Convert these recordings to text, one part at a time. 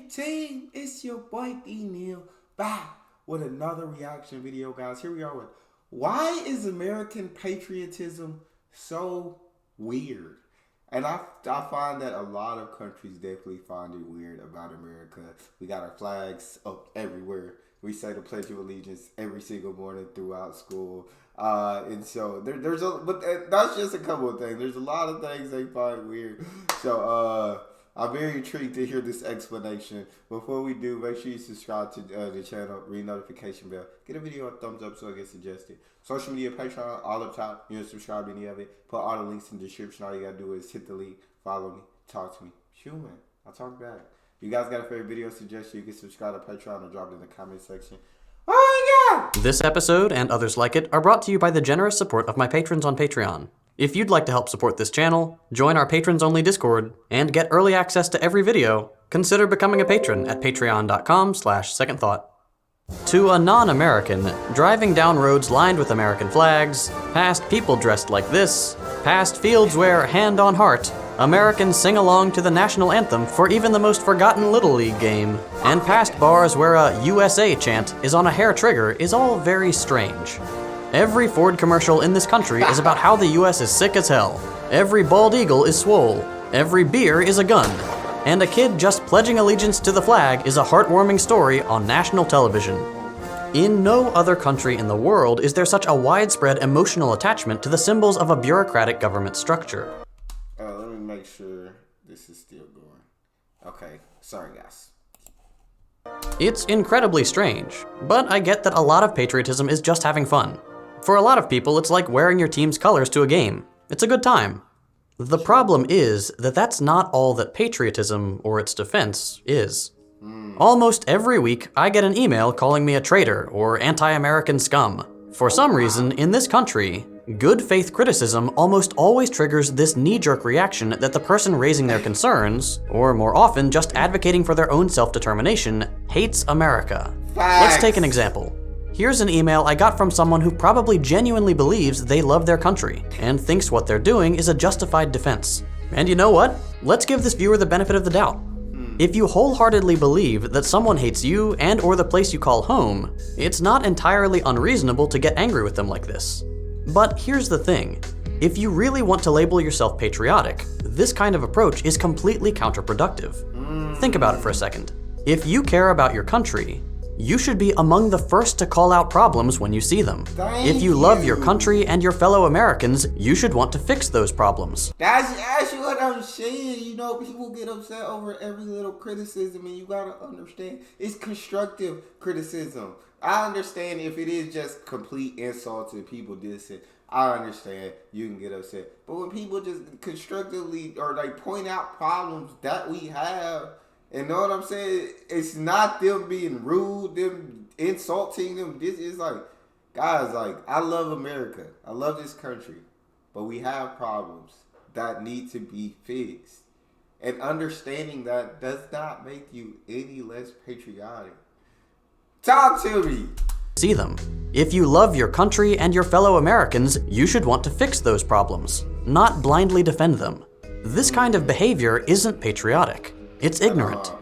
team, it's your boy Neal back with another reaction video, guys. Here we are with why is American patriotism so weird? And I find that a lot of countries definitely find it weird about America. We got our flags up everywhere. We say the Pledge of Allegiance every single morning throughout school. And so but that's just a couple of things. There's a lot of things they find weird. So I'm very intrigued to hear this explanation. Before we do, make sure you subscribe to the channel, ring notification bell, get a video a thumbs up so it gets suggested. Social media, Patreon, all up top. You don't subscribe to any of it. Put all the links in the description. All you gotta do is hit the link, follow me, talk to me. Human, I'll talk back. If you guys got a favorite video suggestion, you can subscribe to Patreon or drop it in the comment section. Oh my God! This episode and others like it are brought to you by the generous support of my patrons on Patreon. If you'd like to help support this channel, join our patrons-only Discord, and get early access to every video, consider becoming a patron at patreon.com/secondthought. To a non-American, driving down roads lined with American flags, past people dressed like this, past fields where, hand on heart, Americans sing along to the national anthem for even the most forgotten Little League game, and past bars where a USA chant is on a hair trigger is all very strange. Every Ford commercial in this country is about how the US is sick as hell. Every bald eagle is swole. Every beer is a gun. And a kid just pledging allegiance to the flag is a heartwarming story on national television. In no other country in the world is there such a widespread emotional attachment to the symbols of a bureaucratic government structure. Let me make sure this is still going. Okay, sorry guys. It's incredibly strange, but I get that a lot of patriotism is just having fun. For a lot of people, it's like wearing your team's colors to a game. It's a good time. The problem is that that's not all that patriotism, or its defense, is. Almost every week, I get an email calling me a traitor or anti-American scum. For some reason, in this country, good faith criticism almost always triggers this knee-jerk reaction that the person raising their concerns, or more often just advocating for their own self-determination, hates America. Let's take an example. Here's an email I got from someone who probably genuinely believes they love their country and thinks what they're doing is a justified defense. And you know what? Let's give this viewer the benefit of the doubt. If you wholeheartedly believe that someone hates you and or the place you call home, it's not entirely unreasonable to get angry with them like this. But here's the thing. If you really want to label yourself patriotic, this kind of approach is completely counterproductive. Think about it for a second. If you care about your country, you should be among the first to call out problems when you see them. If you love your country and your fellow Americans, you should want to fix those problems. That's what I'm saying. You know, people get upset over every little criticism, and you gotta understand it's constructive criticism. I understand if it is just complete insult to people dissing. I understand you can get upset. But when people just constructively or like point out problems that we have, and know what I'm saying? It's not them being rude, them insulting them. This is like, guys, like, I love America. I love this country. But we have problems that need to be fixed. And understanding that does not make you any less patriotic. Talk to me. See them. If you love your country and your fellow Americans, you should want to fix those problems, not blindly defend them. This kind of behavior isn't patriotic. It's ignorant.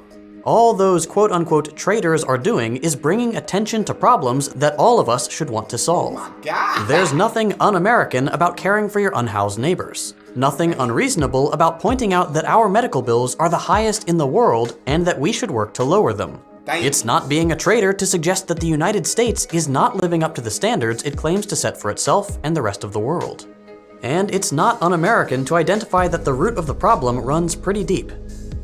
All those quote-unquote traitors are doing is bringing attention to problems that all of us should want to solve. Oh my God. There's nothing un-American about caring for your unhoused neighbors. Nothing unreasonable about pointing out that our medical bills are the highest in the world and that we should work to lower them. It's not being a traitor to suggest that the United States is not living up to the standards it claims to set for itself and the rest of the world. And it's not un-American to identify that the root of the problem runs pretty deep.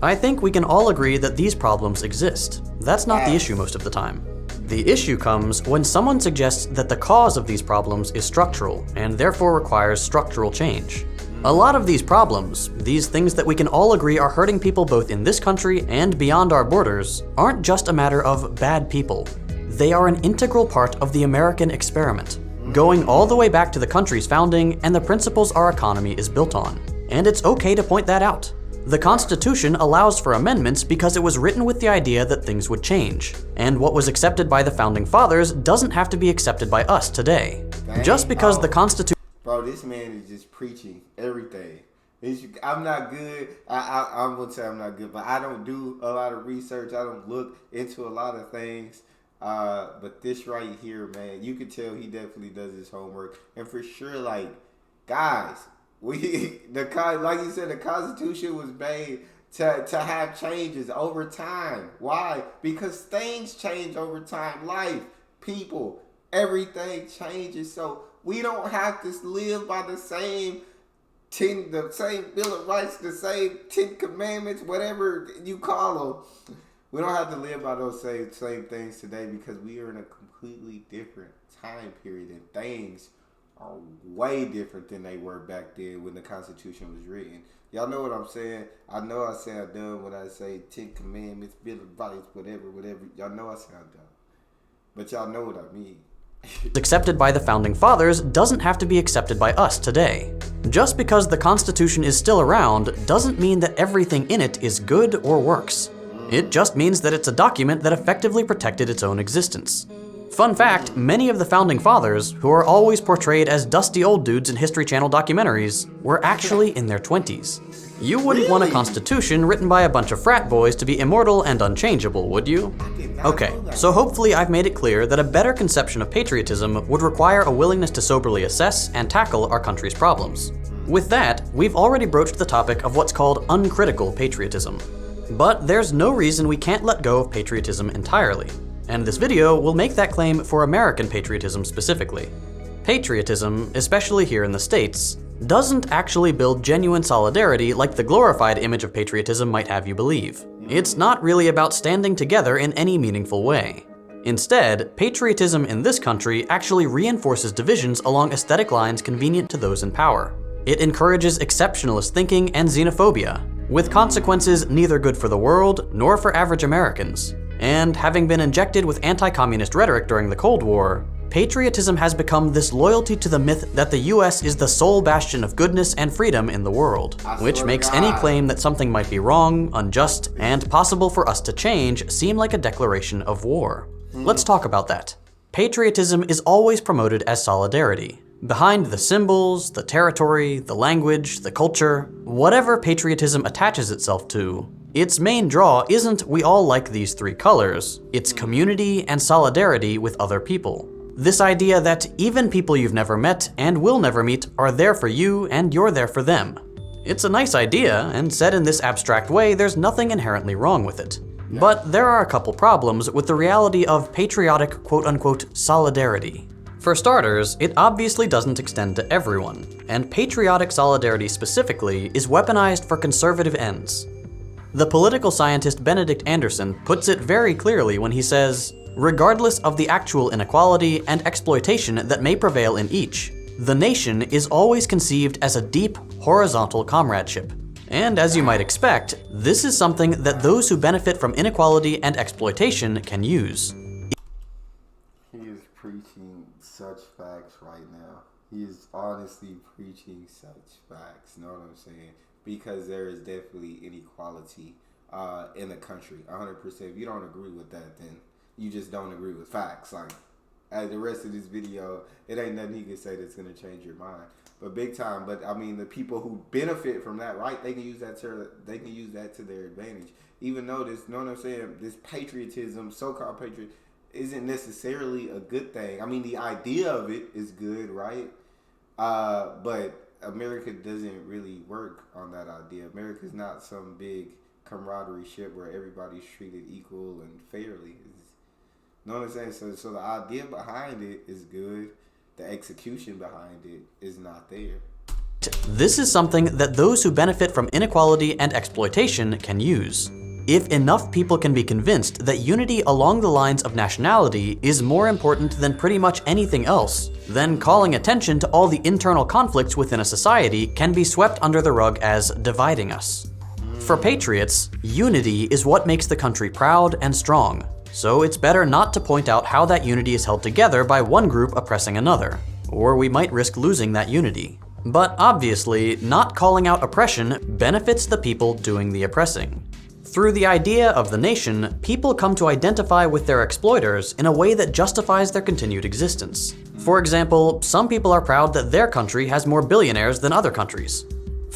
I think we can all agree that these problems exist. That's not the issue most of the time. The issue comes when someone suggests that the cause of these problems is structural and therefore requires structural change. A lot of these problems, these things that we can all agree are hurting people both in this country and beyond our borders, aren't just a matter of bad people. They are an integral part of the American experiment, going all the way back to the country's founding and the principles our economy is built on. And it's okay to point that out. The Constitution allows for amendments because it was written with the idea that things would change. And what was accepted by the Founding Fathers doesn't have to be accepted by us today. Just because the Constitution... Bro, this man is just preaching everything. I'm not good. I'm gonna say I'm not good, but I don't do a lot of research. I don't look into a lot of things. But this right here, man, you can tell he definitely does his homework, and for sure, like, guys, like you said, the Constitution was made to have changes over time. Why? Because things change over time. Life, people, everything changes. So we don't have to live by the same Bill of Rights, the same 10 Commandments, whatever you call them. We don't have to live by those same things today because we are in a completely different time period and things are way different than they were back then when the Constitution was written. Y'all know what I'm saying? I know I sound dumb when I say 10 Commandments, Bill of Rights, whatever. Y'all know I sound dumb. But y'all know what I mean. Accepted by the Founding Fathers doesn't have to be accepted by us today. Just because the Constitution is still around doesn't mean that everything in it is good or works. It just means that it's a document that effectively protected its own existence. Fun fact, many of the Founding Fathers, who are always portrayed as dusty old dudes in History Channel documentaries, were actually in their 20s. You wouldn't want a constitution written by a bunch of frat boys to be immortal and unchangeable, would you? Okay, so hopefully I've made it clear that a better conception of patriotism would require a willingness to soberly assess and tackle our country's problems. With that, we've already broached the topic of what's called uncritical patriotism. But there's no reason we can't let go of patriotism entirely. And this video will make that claim for American patriotism specifically. Patriotism, especially here in the States, doesn't actually build genuine solidarity like the glorified image of patriotism might have you believe. It's not really about standing together in any meaningful way. Instead, patriotism in this country actually reinforces divisions along aesthetic lines convenient to those in power. It encourages exceptionalist thinking and xenophobia, with consequences neither good for the world nor for average Americans. And having been injected with anti-communist rhetoric during the Cold War, patriotism has become this loyalty to the myth that the US is the sole bastion of goodness and freedom in the world, which makes any claim that something might be wrong, unjust, and possible for us to change seem like a declaration of war. Let's talk about that. Patriotism is always promoted as solidarity. Behind the symbols, the territory, the language, the culture, whatever patriotism attaches itself to, its main draw isn't we all like these three colors, it's community and solidarity with other people. This idea that even people you've never met and will never meet are there for you and you're there for them. It's a nice idea, and said in this abstract way, there's nothing inherently wrong with it. But there are a couple problems with the reality of patriotic quote-unquote solidarity. For starters, it obviously doesn't extend to everyone, and patriotic solidarity specifically is weaponized for conservative ends. The political scientist Benedict Anderson puts it very clearly when he says, regardless of the actual inequality and exploitation that may prevail in each, the nation is always conceived as a deep, horizontal comradeship. And as you might expect, this is something that those who benefit from inequality and exploitation can use. He is preaching such facts right now. He is honestly preaching such facts, know what I'm saying? Because there is definitely inequality in the country, 100%. If you don't agree with that, then you just don't agree with facts. Like, as the rest of this video, it ain't nothing he can say that's gonna change your mind. But big time. But I mean, the people who benefit from that, right? They can use that to their advantage. Even though this, know what I'm saying? This patriotism, so-called patriot, isn't necessarily a good thing. I mean, the idea of it is good, right? But America doesn't really work on that idea. America's not some big camaraderie ship where everybody's treated equal and fairly. You know what I'm saying? So the idea behind it is good. The execution behind it is not there. This is something that those who benefit from inequality and exploitation can use. If enough people can be convinced that unity along the lines of nationality is more important than pretty much anything else, then calling attention to all the internal conflicts within a society can be swept under the rug as dividing us. For patriots, unity is what makes the country proud and strong, so it's better not to point out how that unity is held together by one group oppressing another, or we might risk losing that unity. But obviously, not calling out oppression benefits the people doing the oppressing. Through the idea of the nation, people come to identify with their exploiters in a way that justifies their continued existence. For example, some people are proud that their country has more billionaires than other countries.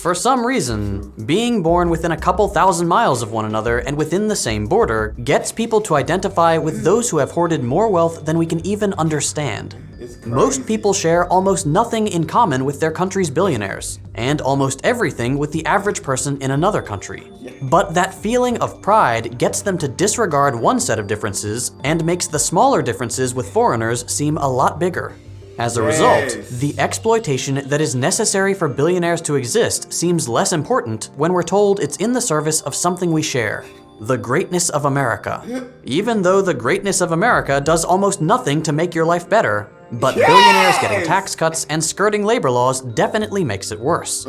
For some reason, being born within a couple thousand miles of one another and within the same border gets people to identify with those who have hoarded more wealth than we can even understand. Most people share almost nothing in common with their country's billionaires, and almost everything with the average person in another country. But that feeling of pride gets them to disregard one set of differences and makes the smaller differences with foreigners seem a lot bigger. As a result, the exploitation that is necessary for billionaires to exist seems less important when we're told it's in the service of something we share. The greatness of America. Even though the greatness of America does almost nothing to make your life better, but billionaires getting tax cuts and skirting labor laws definitely makes it worse.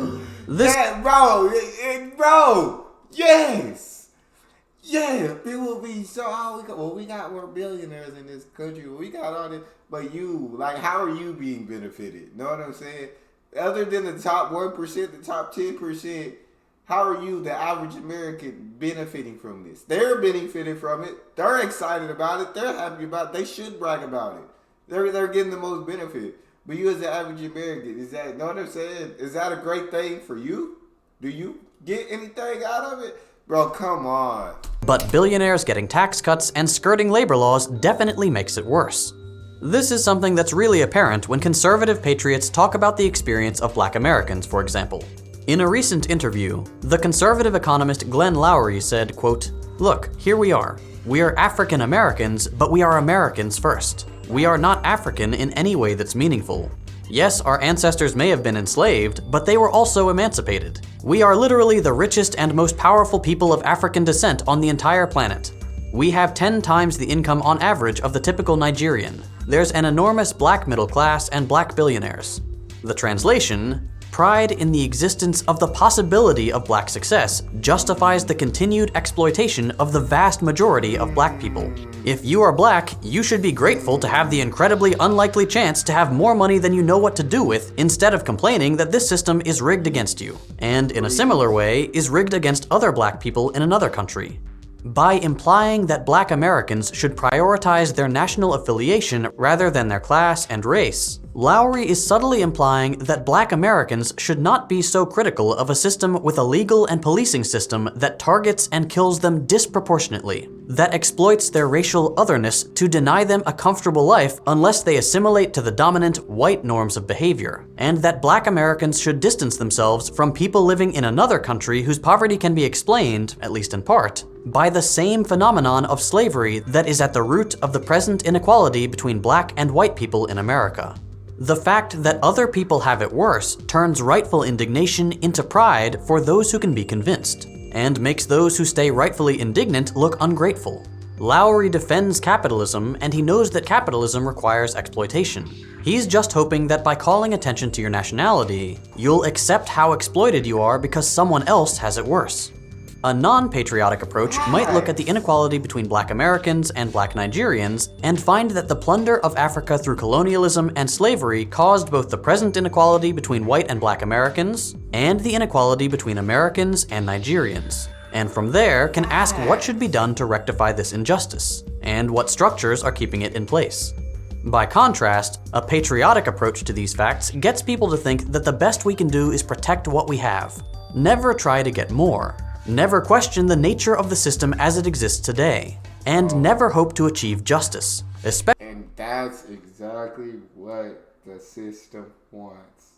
Bro, yes! Yeah, people be so, we got more billionaires in this country, we got all this, but how are you being benefited? Know what I'm saying? Other than the top 1%, the top 10%, how are you, the average American, benefiting from this? They're benefiting from it. They're excited about it. They're happy about it. They should brag about it. They're getting the most benefit. But you as the average American, know what I'm saying? Is that a great thing for you? Do you get anything out of it? Bro, come on. But billionaires getting tax cuts and skirting labor laws definitely makes it worse. This is something that's really apparent when conservative patriots talk about the experience of Black Americans, for example. In a recent interview, the conservative economist Glenn Loury said, quote, "Look, here we are. We are African Americans, but we are Americans first. We are not African in any way that's meaningful. Yes, our ancestors may have been enslaved, but they were also emancipated. We are literally the richest and most powerful people of African descent on the entire planet. We have 10 times the income on average of the typical Nigerian. There's an enormous black middle class and black billionaires." The translation: pride in the existence of the possibility of black success justifies the continued exploitation of the vast majority of black people. If you are black, you should be grateful to have the incredibly unlikely chance to have more money than you know what to do with, instead of complaining that this system is rigged against you, and in a similar way, is rigged against other black people in another country. By implying that Black Americans should prioritize their national affiliation rather than their class and race, Loury is subtly implying that Black Americans should not be so critical of a system with a legal and policing system that targets and kills them disproportionately, that exploits their racial otherness to deny them a comfortable life unless they assimilate to the dominant white norms of behavior, and that Black Americans should distance themselves from people living in another country whose poverty can be explained, at least in part, by the same phenomenon of slavery that is at the root of the present inequality between black and white people in America. The fact that other people have it worse turns rightful indignation into pride for those who can be convinced, and makes those who stay rightfully indignant look ungrateful. Loury defends capitalism, and he knows that capitalism requires exploitation. He's just hoping that by calling attention to your nationality, you'll accept how exploited you are because someone else has it worse. A non-patriotic approach might look at the inequality between Black Americans and Black Nigerians and find that the plunder of Africa through colonialism and slavery caused both the present inequality between white and Black Americans and the inequality between Americans and Nigerians, and from there can ask what should be done to rectify this injustice, and what structures are keeping it in place. By contrast, a patriotic approach to these facts gets people to think that the best we can do is protect what we have. Never try to get more. Never question the nature of the system as it exists today, and never hope to achieve justice, And that's exactly what the system wants.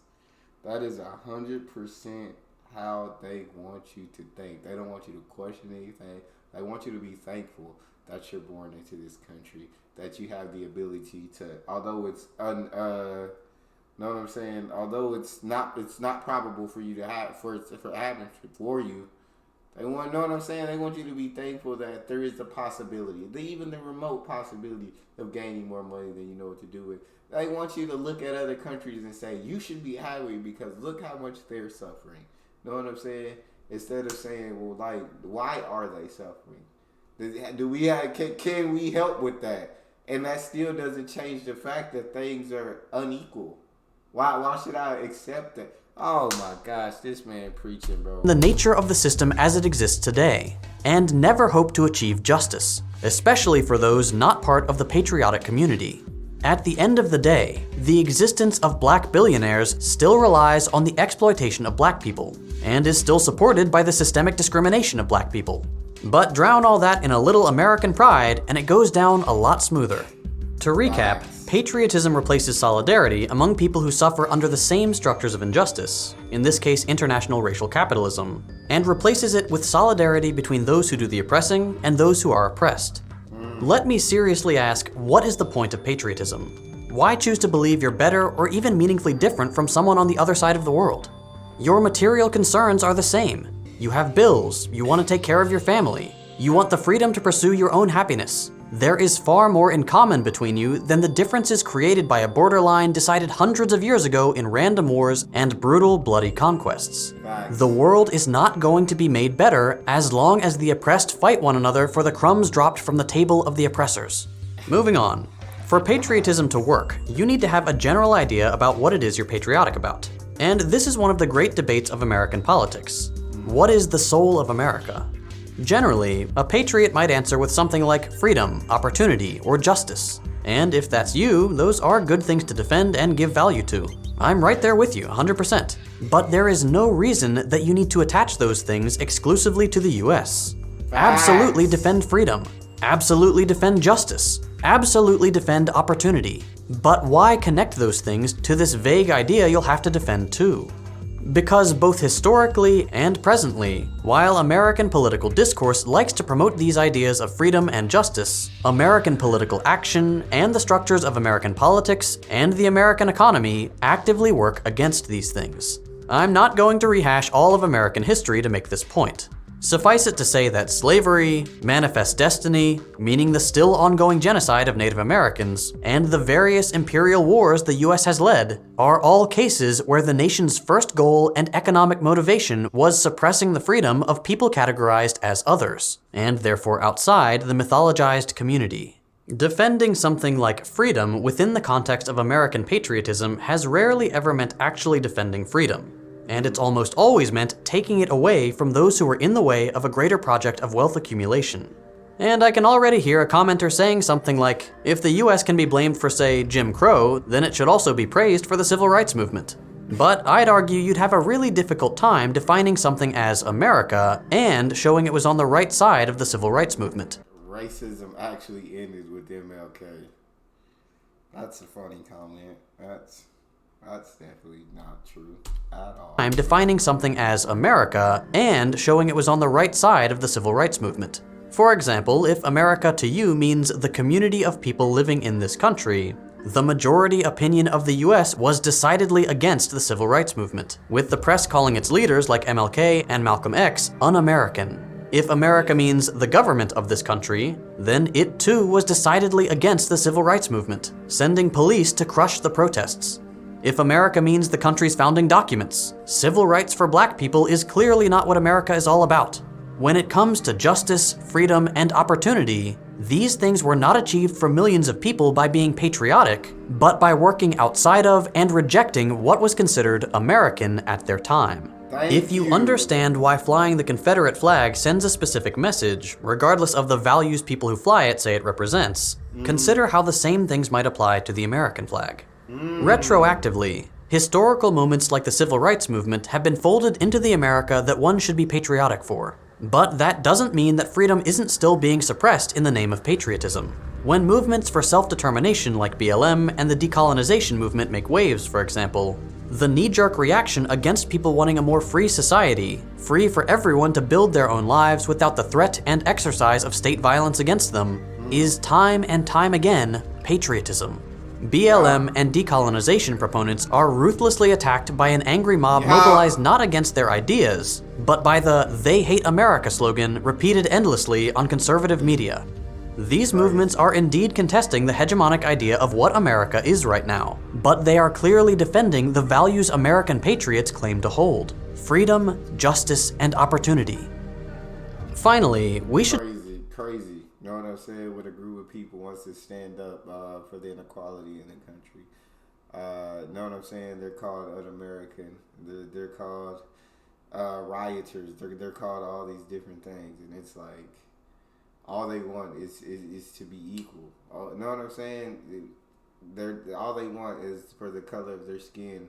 That is 100% how they want you to think. They don't want you to question anything. They want you to be thankful that you're born into this country, that you have the ability to, although it's know what I'm saying? Although it's not probable for you to have for it to happen for you. They want, know what I'm saying? They want you to be thankful that there is the possibility, even the remote possibility of gaining more money than you know what to do with. They want you to look at other countries and say, you should be happy because look how much they're suffering. Know what I'm saying? Instead of saying, well, like, why are they suffering? Can we help with that? And that still doesn't change the fact that things are unequal. Why should I accept that? Oh my gosh, this man preaching, bro. The nature of the system as it exists today, and never hope to achieve justice, especially for those not part of the patriotic community. At the end of the day, the existence of black billionaires still relies on the exploitation of black people, and is still supported by the systemic discrimination of black people. But drown all that in a little American pride, and it goes down a lot smoother. To recap, patriotism replaces solidarity among people who suffer under the same structures of injustice, in this case international racial capitalism, and replaces it with solidarity between those who do the oppressing and those who are oppressed. Let me seriously ask, what is the point of patriotism? Why choose to believe you're better or even meaningfully different from someone on the other side of the world? Your material concerns are the same. You have bills, you want to take care of your family, you want the freedom to pursue your own happiness. There is far more in common between you than the differences created by a borderline decided hundreds of years ago in random wars and brutal, bloody conquests. The world is not going to be made better as long as the oppressed fight one another for the crumbs dropped from the table of the oppressors. Moving on. For patriotism to work, you need to have a general idea about what it is you're patriotic about. And this is one of the great debates of American politics. What is the soul of America? Generally, a patriot might answer with something like freedom, opportunity, or justice. And if that's you, those are good things to defend and give value to. I'm right there with you, 100%. But there is no reason that you need to attach those things exclusively to the US. Absolutely defend freedom. Absolutely defend justice. Absolutely defend opportunity. But why connect those things to this vague idea you'll have to defend too? Because both historically and presently, while American political discourse likes to promote these ideas of freedom and justice, American political action and the structures of American politics and the American economy actively work against these things. I'm not going to rehash all of American history to make this point. Suffice it to say that slavery, manifest destiny, meaning the still ongoing genocide of Native Americans, and the various imperial wars the US has led, are all cases where the nation's first goal and economic motivation was suppressing the freedom of people categorized as others, and therefore outside the mythologized community. Defending something like freedom within the context of American patriotism has rarely ever meant actually defending freedom. And it's almost always meant taking it away from those who are in the way of a greater project of wealth accumulation. And I can already hear a commenter saying something like, if the US can be blamed for, say, Jim Crow, then it should also be praised for the civil rights movement. But I'd argue you'd have a really difficult time defining something as America and showing it was on the right side of the civil rights movement. Racism actually ended with MLK. That's a funny comment. That's definitely not true at all. I'm defining something as America and showing it was on the right side of the civil rights movement. For example, if America to you means the community of people living in this country, the majority opinion of the US was decidedly against the civil rights movement, with the press calling its leaders like MLK and Malcolm X un-American. If America means the government of this country, then it too was decidedly against the civil rights movement, sending police to crush the protests. If America means the country's founding documents, civil rights for black people is clearly not what America is all about. When it comes to justice, freedom, and opportunity, these things were not achieved for millions of people by being patriotic, but by working outside of and rejecting what was considered American at their time. If you understand why flying the Confederate flag sends a specific message, regardless of the values people who fly it say it represents, consider how the same things might apply to the American flag. Retroactively, historical moments like the civil rights movement have been folded into the America that one should be patriotic for. But that doesn't mean that freedom isn't still being suppressed in the name of patriotism. When movements for self-determination like BLM and the decolonization movement make waves, for example, the knee-jerk reaction against people wanting a more free society, free for everyone to build their own lives without the threat and exercise of state violence against them, is time and time again patriotism. BLM and decolonization proponents are ruthlessly attacked by an angry mob mobilized not against their ideas, but by the "They Hate America" slogan repeated endlessly on conservative media. These movements are indeed contesting the hegemonic idea of what America is right now, but they are clearly defending the values American patriots claim to hold: freedom, justice, and opportunity. Finally, we should... Crazy. You know what I'm saying? With a group of people wants to stand up for the inequality in the country. Know what I'm saying? They're called un-American. They're called rioters. They're called all these different things, and it's like all they want is to be equal. Know what I'm saying? all they want is for the color of their skin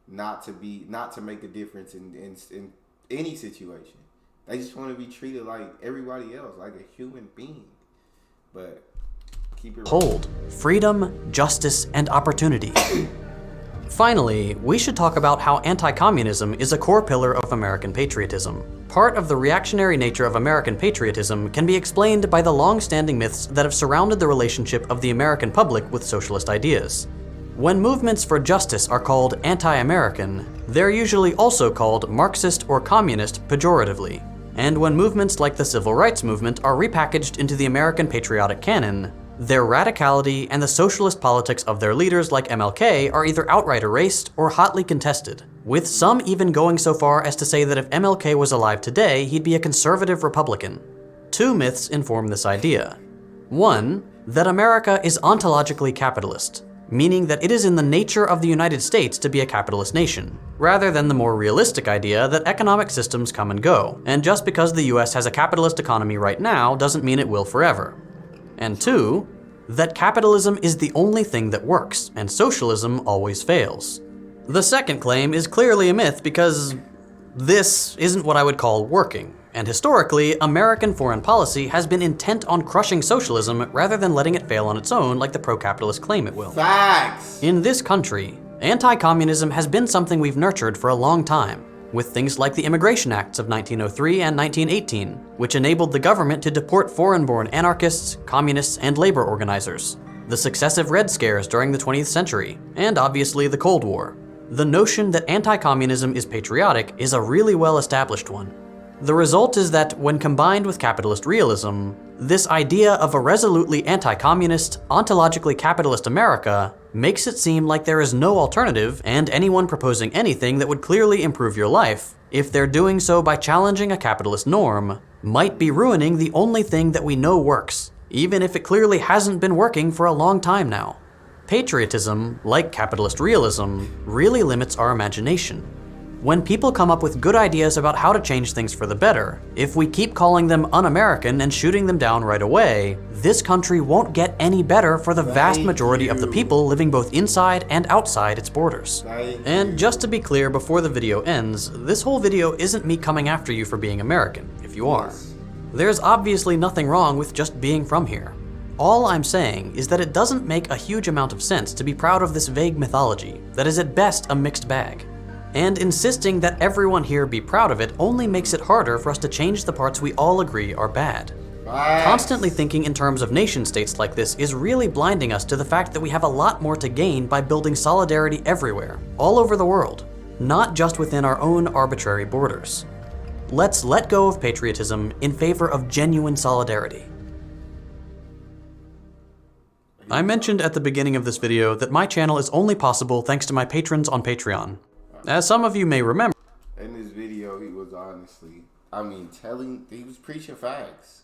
not to make a difference in any situation. They just want to be treated like everybody else, like a human being. But keep it Hold, freedom, justice, and opportunity. Finally, we should talk about how anti-communism is a core pillar of American patriotism. Part of the reactionary nature of American patriotism can be explained by the long-standing myths that have surrounded the relationship of the American public with socialist ideas. When movements for justice are called anti-American, they're usually also called Marxist or communist pejoratively. And when movements like the Civil Rights Movement are repackaged into the American patriotic canon, their radicality and the socialist politics of their leaders like MLK are either outright erased or hotly contested, with some even going so far as to say that if MLK was alive today, he'd be a conservative Republican. Two myths inform this idea. One, that America is ontologically capitalist, meaning that it is in the nature of the United States to be a capitalist nation, rather than the more realistic idea that economic systems come and go, and just because the US has a capitalist economy right now doesn't mean it will forever. And two, that capitalism is the only thing that works, and socialism always fails. The second claim is clearly a myth because this isn't what I would call working, and historically, American foreign policy has been intent on crushing socialism rather than letting it fail on its own like the pro-capitalist claim it will. Facts! In this country, anti-communism has been something we've nurtured for a long time, with things like the Immigration Acts of 1903 and 1918, which enabled the government to deport foreign-born anarchists, communists, and labor organizers, the successive Red Scares during the 20th century, and obviously the Cold War. The notion that anti-communism is patriotic is a really well-established one. The result is that when combined with capitalist realism, this idea of a resolutely anti-communist, ontologically capitalist America makes it seem like there is no alternative, and anyone proposing anything that would clearly improve your life, if they're doing so by challenging a capitalist norm, might be ruining the only thing that we know works, even if it clearly hasn't been working for a long time now. Patriotism, like capitalist realism, really limits our imagination. When people come up with good ideas about how to change things for the better, if we keep calling them un-American and shooting them down right away, this country won't get any better for the vast majority of the people living both inside and outside its borders. And just to be clear before the video ends, this whole video isn't me coming after you for being American, if you are. There's obviously nothing wrong with just being from here. All I'm saying is that it doesn't make a huge amount of sense to be proud of this vague mythology that is at best a mixed bag. And insisting that everyone here be proud of it only makes it harder for us to change the parts we all agree are bad. Constantly thinking in terms of nation-states like this is really blinding us to the fact that we have a lot more to gain by building solidarity everywhere, all over the world, not just within our own arbitrary borders. Let's let go of patriotism in favor of genuine solidarity. I mentioned at the beginning of this video that my channel is only possible thanks to my patrons on Patreon. As some of you may remember, in this video, he was honestly, he was preaching facts.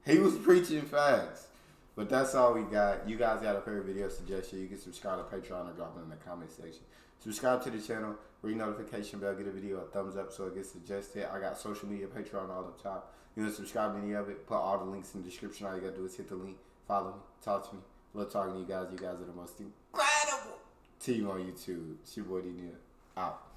He was preaching facts. But that's all we got. You guys got a favorite video suggestion, you can subscribe to Patreon or drop it in the comment section. Subscribe to the channel, ring notification bell, get a video a thumbs up so it gets suggested. I got social media, Patreon all up top. You want to subscribe to any of it, put all the links in the description. All you got to do is hit the link, follow me, talk to me. Love talking to you guys. You guys are the most incredible team on YouTube. It's your boy Neal. Out.